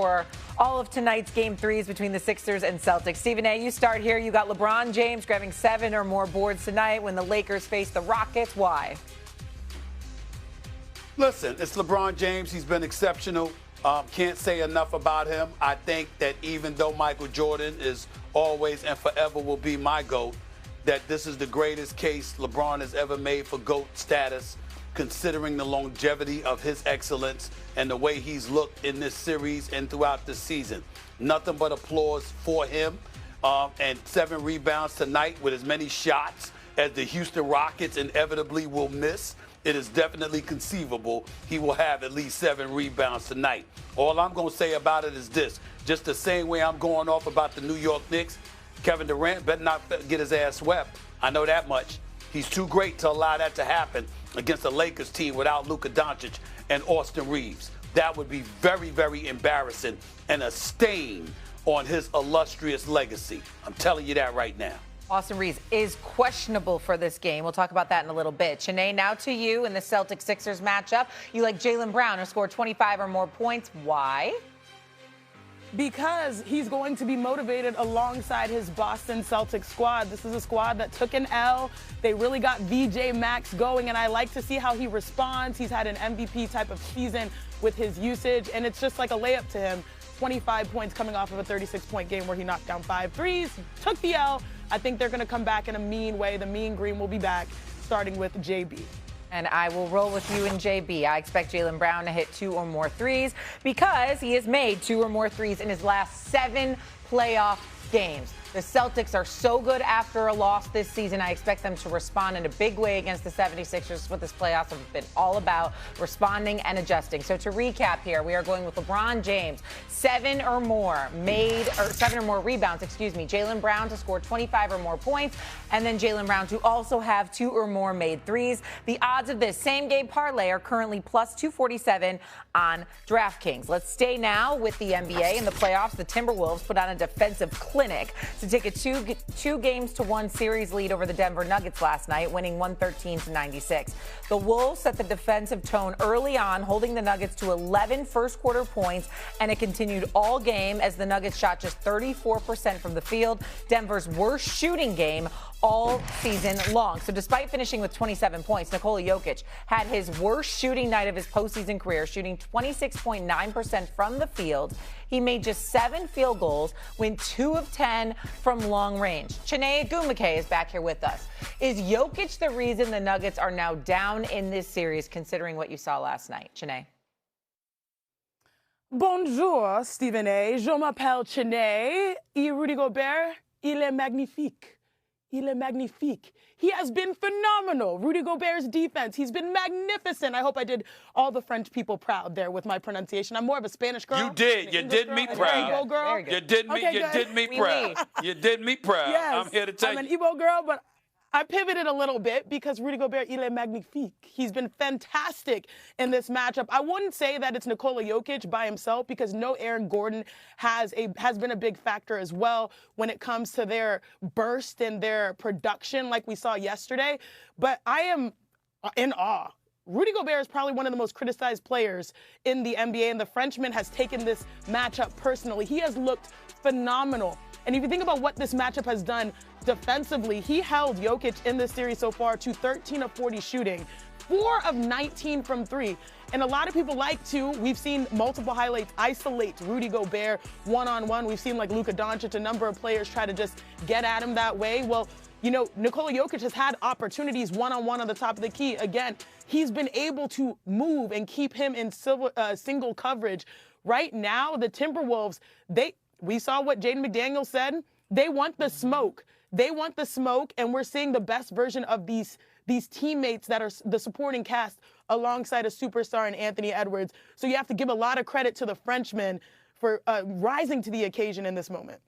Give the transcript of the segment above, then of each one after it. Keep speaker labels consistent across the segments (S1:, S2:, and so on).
S1: for all of tonight's Game 3s between the Sixers and Celtics. Stephen A., you start here. You got LeBron James grabbing 7 or more boards tonight when the Lakers face the Rockets. Why?
S2: Listen, it's LeBron James. He's been exceptional. Can't say enough about him. I think that even though Michael Jordan is always and forever will be my GOAT, that this is the greatest case LeBron has ever made for GOAT status, considering the longevity of his excellence and the way he's looked in this series and throughout the season. Nothing but applause for him. And 7 rebounds tonight with as many shots as the Houston Rockets inevitably will miss. It is definitely conceivable he will have at least 7 rebounds tonight. All I'm going to say about it is this. Just the same way I'm going off about the New York Knicks, Kevin Durant better not get his ass swept. I know that much. He's too great to allow that to happen against the Lakers team without Luka Doncic and Austin Reeves. That would be very, very embarrassing and a stain on his illustrious legacy. I'm telling you that right now.
S1: Austin Reeves is questionable for this game. We'll talk about that in a little bit. Shanae, now to you in the Celtics-Sixers matchup. You like Jaylen Brown to score 25 or more points. Why?
S3: Because he's going to be motivated alongside his Boston Celtics squad. This is a squad that took an L. They really got VJ Max going, and I like to see how he responds. He's had an MVP type of season with his usage, and it's just like a layup to him. 25 points coming off of a 36-point game where he knocked down 5 threes, took the L. I think they're going to come back in a mean way. The mean green will be back, starting with JB.
S1: And I will roll with you and JB. I expect Jaylen Brown to hit 2 or more threes because he has made 2 or more threes in his last 7 playoff games. The Celtics are so good after a loss this season. I expect them to respond in a big way against the 76ers. What this playoffs have been all about, responding and adjusting. So to recap here, we are going with LeBron James, 7 or more rebounds, Jaylen Brown to score 25 or more points, and then Jaylen Brown to also have 2 or more made threes. The odds of this same game parlay are currently plus 247 on DraftKings. Let's stay now with the NBA. In the playoffs, the Timberwolves put on a defensive clinic to take a 2-games-to-1 series lead over the Denver Nuggets last night, winning 113-96. The Wolves set the defensive tone early on, holding the Nuggets to 11 first-quarter points, and it continued all game as the Nuggets shot just 34% from the field, Denver's worst shooting game all season long. So despite finishing with 27 points, Nikola Jokic had his worst shooting night of his postseason career, shooting 26.9% from the field. He made just 7 field goals, went 2 of 10 from long range. Chiney Ogwumike is back here with us. Is Jokic the reason the Nuggets are now down in this series, considering what you saw last night? Chiney.
S3: Bonjour, Stephen A. Je m'appelle Chiney. Et Rudy Gobert, il est magnifique. Il est magnifique. He has been phenomenal. Rudy Gobert's defense, he's been magnificent. I hope I did all the French people proud there with my pronunciation. I'm more of a Spanish girl.
S2: You did. You did me proud.
S3: Girl.
S2: You did me proud. You did me proud.
S3: Yes,
S2: I'm here to tell you.
S3: I'm an Igbo girl, but I pivoted a little bit because Rudy Gobert, il est magnifique. He's been fantastic in this matchup. I wouldn't say that it's Nikola Jokic by himself because no Aaron Gordon has been a big factor as well when it comes to their burst and their production like we saw yesterday. But I am in awe. Rudy Gobert is probably one of the most criticized players in the NBA, and the Frenchman has taken this matchup personally. He has looked phenomenal. And if you think about what this matchup has done defensively, he held Jokic in this series so far to 13 of 40 shooting, 4 of 19 from 3. And a lot of people like to, we've seen multiple highlights isolate Rudy Gobert one-on-one. We've seen like Luka Doncic, a number of players try to just get at him that way. Well, you know, Nikola Jokic has had opportunities one-on-one on the top of the key. Again, he's been able to move and keep him in single coverage. Right now, the Timberwolves, we saw what Jaden McDaniels said. They want the smoke. They want the smoke, and we're seeing the best version of these teammates that are the supporting cast alongside a superstar in Anthony Edwards. So you have to give a lot of credit to the Frenchman for rising to the occasion in this moment.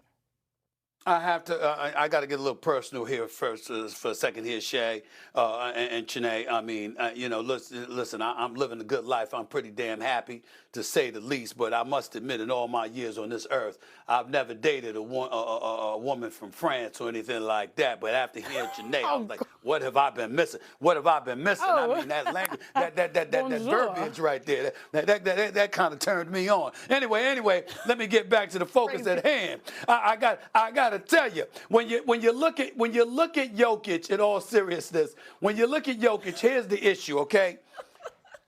S2: I got to get a little personal here first for a second here, Shay and Chiney. I mean, listen, I'm living a good life. I'm pretty damn happy, to say the least. But I must admit, in all my years on this earth, I've never dated a woman from France or anything like that. But after hearing Chiney, I was like, What have I been missing? What have I been missing?
S3: Oh.
S2: I mean, that language, that verbiage right there, that kind of turned me on. Anyway, let me get back to the focus at hand. I got to tell you, when you look at Jokic, in all seriousness, when you look at Jokic, here's the issue, okay?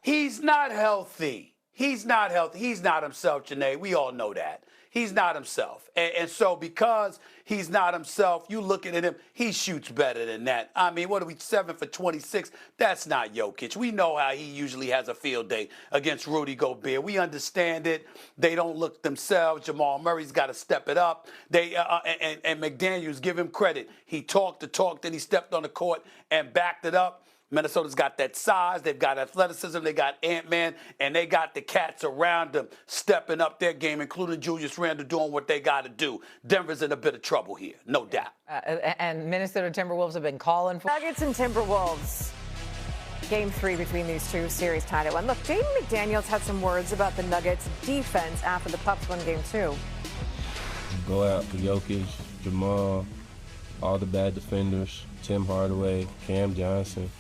S2: He's not healthy. He's not healthy. He's not himself, Janae. We all know that. He's not himself. And so because he's not himself, you looking at him, he shoots better than that. I mean, what are we, 7 for 26? That's not Jokic. We know how he usually has a field day against Rudy Gobert. We understand it. They don't look themselves. Jamal Murray's got to step it up. And McDaniels, give him credit. He talked the talk, then he stepped on the court and backed it up. Minnesota's got that size, they've got athleticism, they got Ant-Man, and they got the cats around them stepping up their game, including Julius Randle doing what they got to do. Denver's in a bit of trouble here, no doubt.
S1: And Minnesota Timberwolves have been calling for
S4: Nuggets and Timberwolves. Game 3 between these two, series tied at 1. Look, Jaden McDaniels had some words about the Nuggets' defense after the Pups won Game 2.
S5: Go out for Jokic, Jamal, all the bad defenders, Tim Hardaway, Cam Johnson,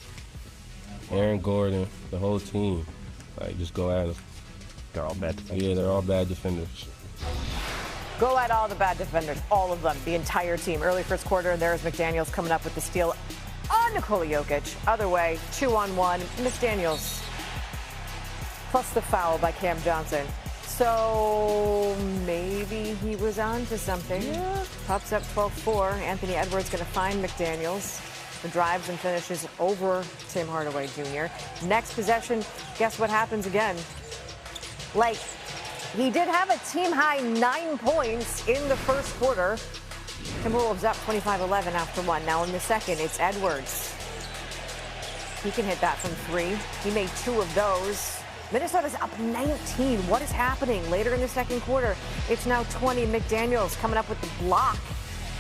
S5: Aaron Gordon, the whole team. Like, just go at them.
S6: They're all bad defenders.
S5: Yeah, they're all bad defenders.
S4: Go at all the bad defenders, all of them, the entire team. Early first quarter, and there's McDaniels coming up with the steal on Nikola Jokic. Other way, 2-on-1, McDaniels. Plus the foul by Cam Johnson. So maybe he was on to something. Yeah. Pups up 12-4. Anthony Edwards going to find McDaniels. The drives and finishes over Tim Hardaway Jr. Next possession, guess what happens again? Like, he did have a team-high 9 points in the first quarter. Timberwolves up 25-11 after 1. Now in the second, it's Edwards. He can hit that from 3. He made 2 of those. Minnesota's up 19. What is happening? Later in the second quarter, it's now 20. McDaniels coming up with the block.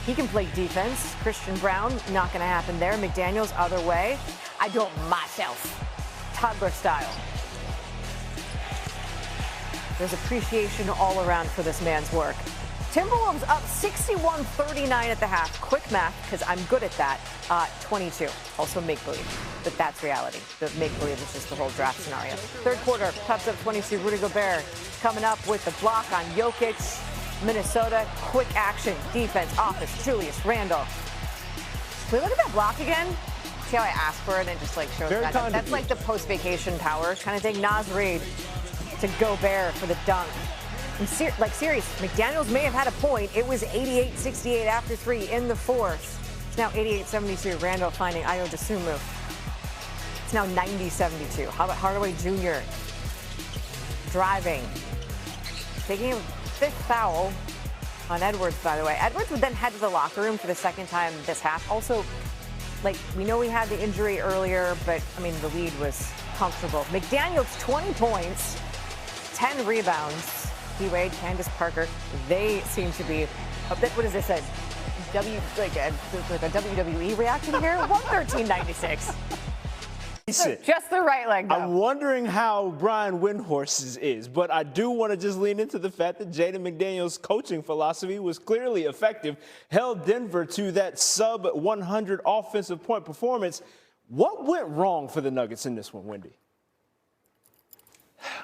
S4: He can play defense. Christian Brown, not going to happen there. McDaniels, other way. I do it myself. Toddler style. There's appreciation all around for this man's work. Timberwolves up 61-39 at the half. Quick math, because I'm good at that. 22. Also make-believe. But that's reality. The make-believe is just the whole draft scenario. Third quarter, Pups up 22. Rudy Gobert coming up with the block on Jokic. Minnesota, quick action, defense, offense, Julius Randle. Can we look at that block again? See how I asked for it and just like shows that? That's like the post-vacation power kind of thing. Naz Reid to Gobert for the dunk. And serious, McDaniels may have had a point. It was 88-68 after 3 in the fourth. It's now 88-72. Randle finding Ayo Dosunmu. It's now 90-72. How about Hardaway Jr. driving, taking a 5th foul on Edwards, by the way. Edwards would then head to the locker room for the second time this half. Also, like, we know we had the injury earlier, but, I mean, the lead was comfortable. McDaniels, 20 points, 10 rebounds. D-Wade, Candace Parker, they seem to be, what is this, a WWE reaction here? 113.96. Just the right leg, though.
S6: I'm wondering how Brian Windhorst's is, but I do want to just lean into the fact that Jaden McDaniels' coaching philosophy was clearly effective, held Denver to that sub-100 offensive point performance. What went wrong for the Nuggets in this one, Wendy?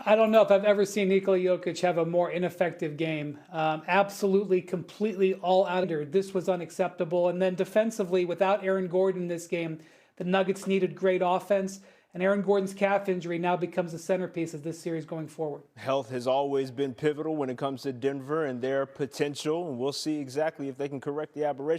S7: I don't know if I've ever seen Nikola Jokic have a more ineffective game. Absolutely, completely all out. This was unacceptable. And then defensively, without Aaron Gordon in this game, the Nuggets needed great offense. And Aaron Gordon's calf injury now becomes the centerpiece of this series going forward.
S6: Health has always been pivotal when it comes to Denver and their potential. And we'll see exactly if they can correct the aberration.